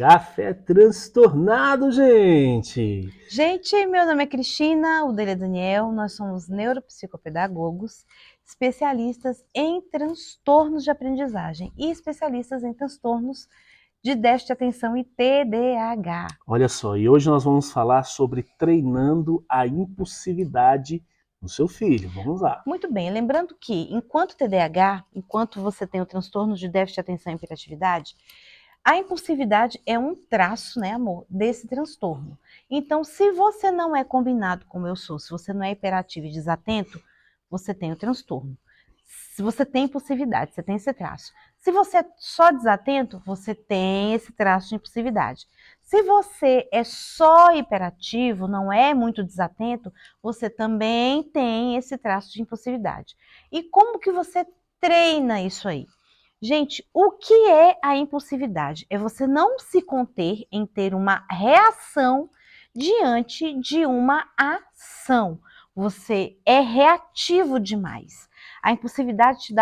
Café transtornado, gente! Gente, meu nome é Cristina, o dele é Daniel, nós somos neuropsicopedagogos, especialistas em transtornos de aprendizagem e especialistas em transtornos de déficit de atenção e TDAH. Olha só, e hoje nós vamos falar sobre treinando a impulsividade no seu filho. Vamos lá. Muito bem, lembrando que enquanto TDAH, enquanto você tem o transtorno de déficit de atenção e hiperatividade, a impulsividade é um traço, né, amor, desse transtorno. Então, se você não é combinado como eu sou, se você não é hiperativo e desatento, você tem o transtorno. Se você tem impulsividade, você tem esse traço. Se você é só desatento, você tem esse traço de impulsividade. Se você é só hiperativo, não é muito desatento, você também tem esse traço de impulsividade. E como que você treina isso aí? Gente, o que é a impulsividade? É você não se conter em ter uma reação diante de uma ação. Você é reativo demais. A impulsividade se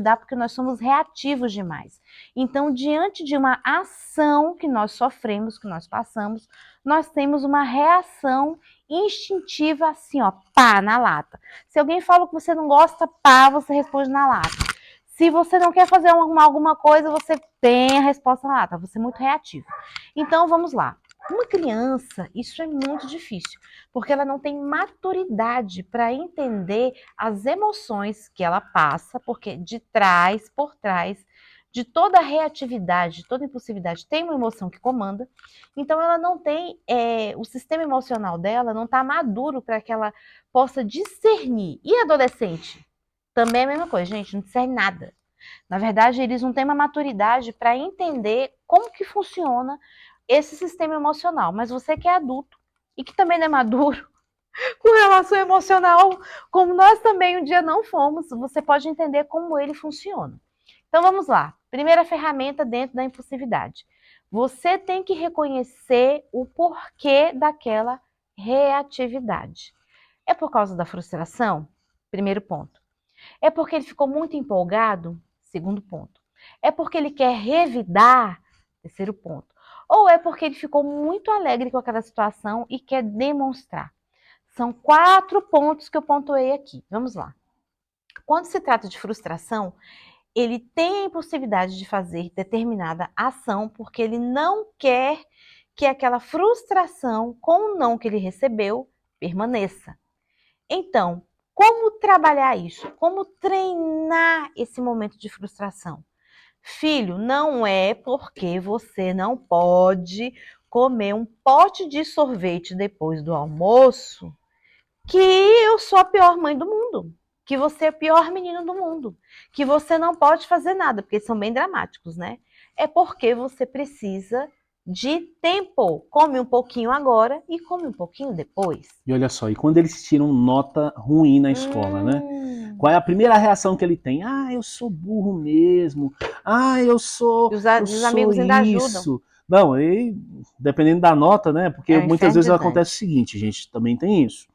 dá porque nós somos reativos demais. Então, diante de uma ação que nós sofremos, que nós passamos, nós temos uma reação instintiva assim, ó, pá, na lata. Se alguém fala que você não gosta, pá, você responde na lata. Se você não quer fazer alguma coisa, você tem a resposta na lata. Você é muito reativo. Então, vamos lá. Uma criança, isso é muito difícil, porque ela não tem maturidade para entender as emoções que ela passa, porque por trás de toda a reatividade, toda impulsividade, tem uma emoção que comanda. Então, ela não tem, o sistema emocional dela não está maduro para que ela possa discernir. E adolescente? Também é a mesma coisa, gente, não discerne nada. Na verdade, eles não têm uma maturidade para entender como que funciona esse sistema emocional. Mas você que é adulto e que também não é maduro com relação emocional, como nós também um dia não fomos, você pode entender como ele funciona. Então vamos lá. Primeira ferramenta dentro da impulsividade. Você tem que reconhecer o porquê daquela reatividade. É por causa da frustração? Primeiro ponto. É porque ele ficou muito empolgado? Segundo ponto. É porque ele quer revidar? Terceiro ponto. Ou é porque ele ficou muito alegre com aquela situação e quer demonstrar? São 4 pontos que eu pontuei aqui. Vamos lá. Quando se trata de frustração, ele tem a impossibilidade de fazer determinada ação porque ele não quer que aquela frustração com o não que ele recebeu permaneça. Então, como trabalhar isso? Como treinar esse momento de frustração? Filho, não é porque você não pode comer um pote de sorvete depois do almoço que eu sou a pior mãe do mundo, que você é o pior menino do mundo, que você não pode fazer nada, porque são bem dramáticos, né? É porque você precisa de tempo. Come um pouquinho agora e come um pouquinho depois. E olha só, e quando eles tiram nota ruim na escola, né? Hum. Qual é a primeira reação que ele tem? Ah, eu sou burro mesmo. Ah, E eu os sou amigos ainda ajudam. isso. Não, e dependendo da nota, né? Porque É o muitas inferno vezes de acontece o Dante. seguinte, gente, também tem isso.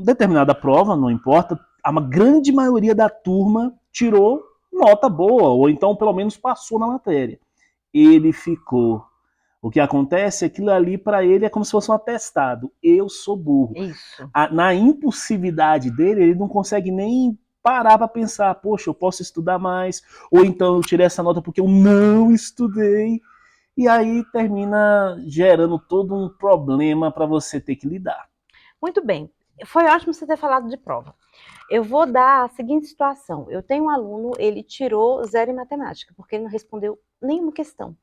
Determinada prova, não importa, a grande maioria da turma tirou nota boa, ou então pelo menos passou na matéria. Ele ficou. O que acontece é que aquilo ali para ele é como se fosse um atestado. Eu sou burro. Isso. Na impulsividade dele, ele não consegue nem parar para pensar, poxa, eu posso estudar mais, ou então eu tirei essa nota porque eu não estudei. E aí termina gerando todo um problema para você ter que lidar. Muito bem. Foi ótimo você ter falado de prova. Eu vou dar a seguinte situação. Eu tenho um aluno, ele tirou 0 em matemática, porque ele não respondeu nenhuma questão.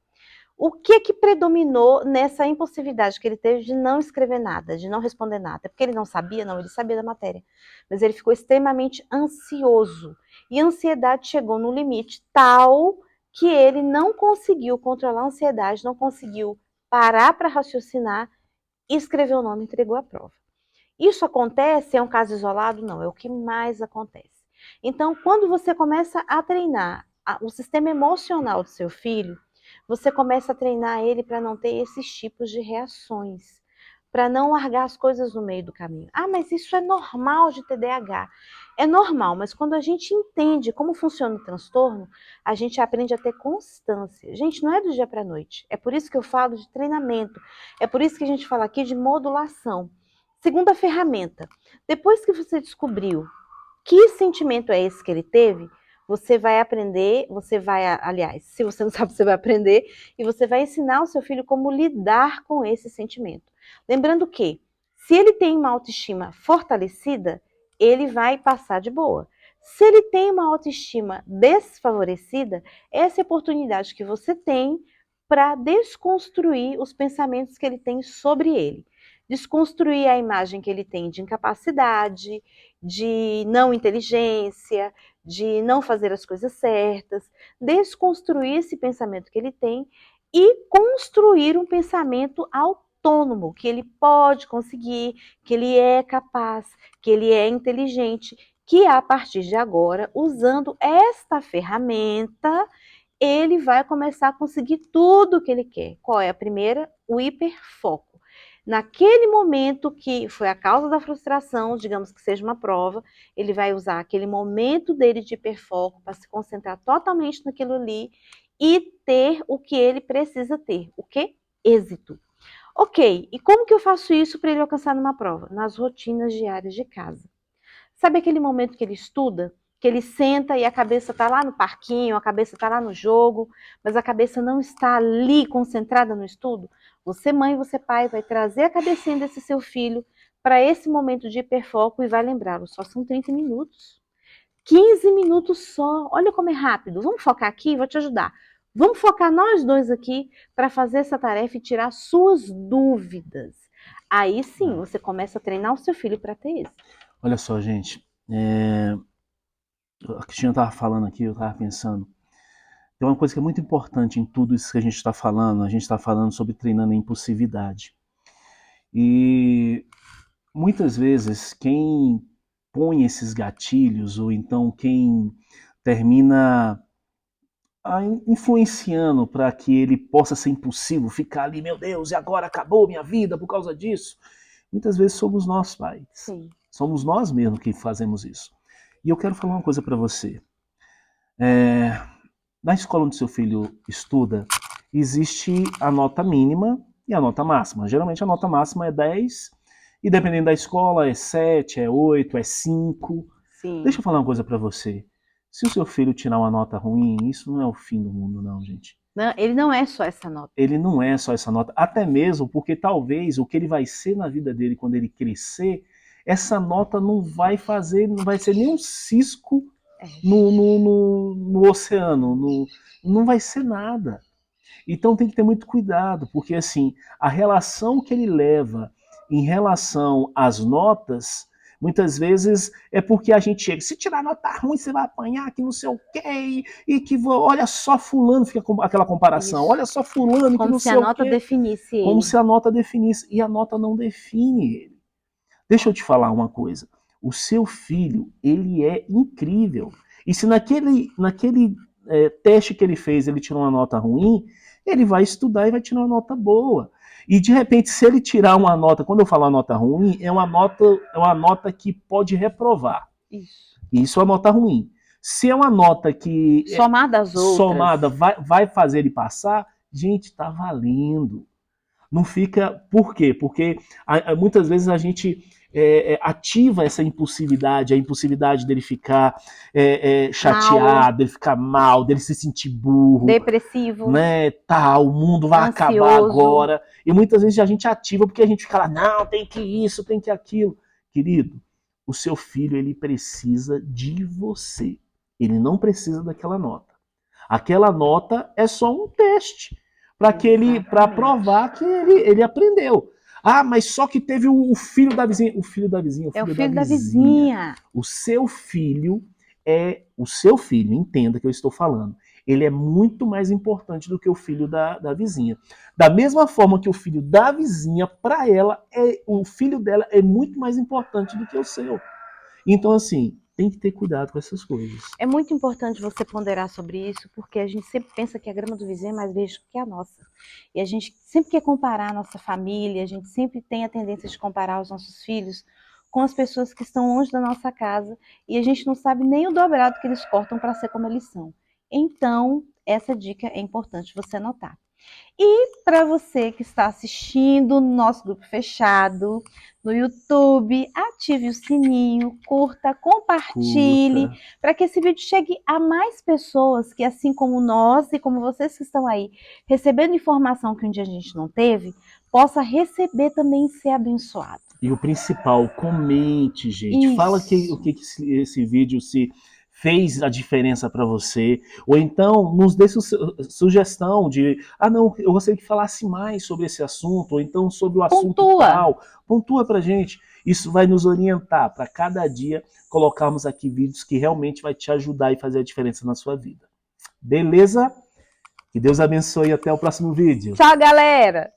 O que que predominou nessa impulsividade que ele teve de não escrever nada, de não responder nada? É porque ele não sabia? Não, ele sabia da matéria. Mas ele ficou extremamente ansioso. E a ansiedade chegou no limite tal que ele não conseguiu controlar a ansiedade, não conseguiu parar para raciocinar e escrever o nome e entregou a prova. Isso acontece? É um caso isolado? Não, é o que mais acontece. Então, quando você começa a treinar o sistema emocional do seu filho, você começa a treinar ele para não ter esses tipos de reações, para não largar as coisas no meio do caminho. Ah, mas isso é normal de TDAH. É normal, mas quando a gente entende como funciona o transtorno, a gente aprende a ter constância. Gente, não é do dia para a noite. É por isso que eu falo de treinamento. É por isso que a gente fala aqui de modulação. Segunda ferramenta. Depois que você descobriu que sentimento é esse que ele teve, você vai aprender, aliás, se você não sabe, você vai aprender e você vai ensinar o seu filho como lidar com esse sentimento. Lembrando que, se ele tem uma autoestima fortalecida, ele vai passar de boa. Se ele tem uma autoestima desfavorecida, essa é a oportunidade que você tem para desconstruir os pensamentos que ele tem sobre ele. Desconstruir a imagem que ele tem de incapacidade, de não inteligência, de não fazer as coisas certas, desconstruir esse pensamento que ele tem e construir um pensamento autônomo, que ele pode conseguir, que ele é capaz, que ele é inteligente, que a partir de agora, usando esta ferramenta, ele vai começar a conseguir tudo o que ele quer. Qual é a primeira? O hiperfoco. Naquele momento que foi a causa da frustração, digamos que seja uma prova, ele vai usar aquele momento dele de hiperfoco para se concentrar totalmente naquilo ali e ter o que ele precisa ter. O quê? Êxito. Ok, e como que eu faço isso para ele alcançar numa prova? Nas rotinas diárias de casa. Sabe aquele momento que ele estuda? Que ele senta e a cabeça está lá no parquinho, a cabeça está lá no jogo, mas a cabeça não está ali concentrada no estudo? Você, mãe, você, pai, vai trazer a cabecinha desse seu filho para esse momento de hiperfoco e vai lembrá-lo. Só são 30 minutos. 15 minutos só. Olha como é rápido. Vamos focar aqui, vou te ajudar. Vamos focar nós dois aqui para fazer essa tarefa e tirar suas dúvidas. Aí sim, você começa a treinar o seu filho para ter isso. Olha só, gente, a Cristina estava falando aqui, eu estava pensando, tem uma coisa que é muito importante em tudo isso que a gente está falando sobre treinando a impulsividade. E muitas vezes quem põe esses gatilhos, ou então quem termina influenciando para que ele possa ser impulsivo, ficar ali, meu Deus, e agora acabou minha vida por causa disso, muitas vezes somos nós, pais. Sim. Somos nós mesmos que fazemos isso. E eu quero falar uma coisa para você. Na escola onde seu filho estuda, existe a nota mínima e a nota máxima. Geralmente a nota máxima é 10, e dependendo da escola é 7, é 8, é 5. Sim. Deixa eu falar uma coisa para você. Se o seu filho tirar uma nota ruim, isso não é o fim do mundo, não, gente. Não, ele não é só essa nota. Ele não é só essa nota, até mesmo porque talvez o que ele vai ser na vida dele quando ele crescer, essa nota não vai ser nem um cisco no oceano, não vai ser nada. Então tem que ter muito cuidado, porque assim, a relação que ele leva em relação às notas, muitas vezes é porque a gente chega, se tirar nota ruim, você vai apanhar, que não sei o quê, e que olha só fulano, fica com aquela comparação, Isso. olha só fulano, que não sei o quê. Como se a nota definisse ele. Como se a nota definisse, e a nota não define ele. Deixa eu te falar uma coisa, o seu filho, ele é incrível, e se naquele teste que ele fez, ele tirou uma nota ruim, ele vai estudar e vai tirar uma nota boa. E de repente, se ele tirar uma nota, quando eu falo uma nota ruim, é uma nota que pode reprovar. Isso é uma nota ruim. Se é uma nota que somada às outras, somada vai fazer ele passar, gente, tá valendo. Não fica. Por quê? Porque muitas vezes a gente ativa essa impulsividade, a impulsividade dele ficar chateado, dele ficar mal, dele se sentir burro, depressivo, né? Tá, o mundo vai acabar agora. E muitas vezes a gente ativa porque a gente fica lá, não, tem que isso, tem que aquilo. Querido, o seu filho, ele precisa de você. Ele não precisa daquela nota. Aquela nota é só um teste para provar que ele aprendeu. Ah, mas só que teve o filho da vizinha. O filho da vizinha, é o filho da vizinha. O seu filho, entenda que eu estou falando. Ele é muito mais importante do que o filho da vizinha. Da mesma forma que o filho da vizinha, para ela, o filho dela é muito mais importante do que o seu. Então, assim, tem que ter cuidado com essas coisas. É muito importante você ponderar sobre isso, porque a gente sempre pensa que a grama do vizinho é mais verde que a nossa. E a gente sempre quer comparar a nossa família, a gente sempre tem a tendência de comparar os nossos filhos com as pessoas que estão longe da nossa casa e a gente não sabe nem o dobrado que eles cortam para ser como eles são. Então, essa dica é importante você anotar. E para você que está assistindo no nosso grupo fechado, no YouTube, ative o sininho, curta, compartilhe, para que esse vídeo chegue a mais pessoas que, assim como nós e como vocês que estão aí, recebendo informação que um dia a gente não teve, possa receber também e ser abençoado. E o principal, comente, gente. Isso. Fala o que esse vídeo se fez a diferença para você, ou então nos dê sugestão de, não, eu gostaria que falasse mais sobre esse assunto, ou então sobre o assunto tal. Pontua pra gente. Isso vai nos orientar para cada dia colocarmos aqui vídeos que realmente vai te ajudar e fazer a diferença na sua vida. Beleza? Que Deus abençoe e até o próximo vídeo. Tchau, galera!